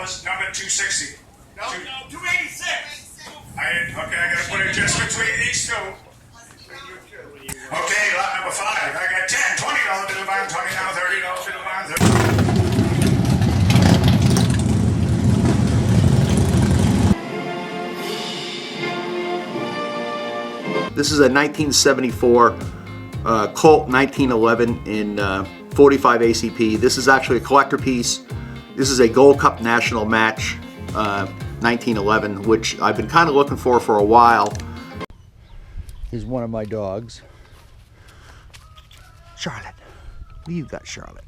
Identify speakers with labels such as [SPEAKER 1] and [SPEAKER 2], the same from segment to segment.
[SPEAKER 1] number 260.
[SPEAKER 2] No, 286.
[SPEAKER 1] Okay, I gotta put it just between these two. Okay, lot number 5. I got 10, $20 bill bond, $20, $30 bill bond.
[SPEAKER 3] This is a 1974 Colt 1911 in 45 ACP. This is actually a collector piece. This is a Gold Cup National Match 1911, which I've been kind of looking for a while. Here's one of my dogs. Charlotte. What do you got, Charlotte?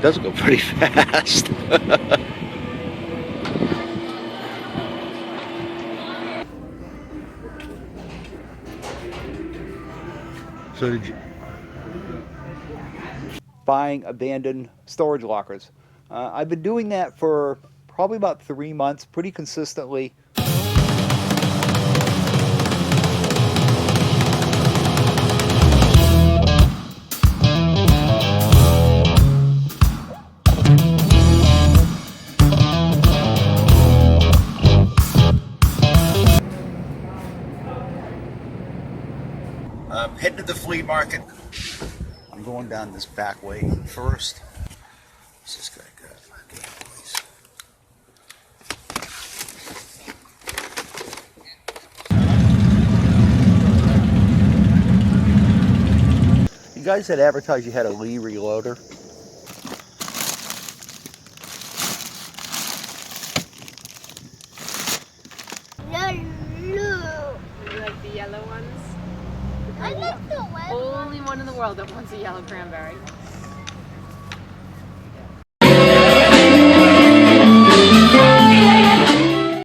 [SPEAKER 3] Does go pretty fast. So did you buying abandoned storage lockers? I've been doing that for probably about 3 months, pretty consistently. I'm heading to the flea market. I'm going down this back way first. What's this guy got? Okay, please. You guys had advertised you had a Lee reloader.
[SPEAKER 4] You like the yellow ones?
[SPEAKER 5] I like the red one.
[SPEAKER 4] Only one in the world that wants a yellow cranberry.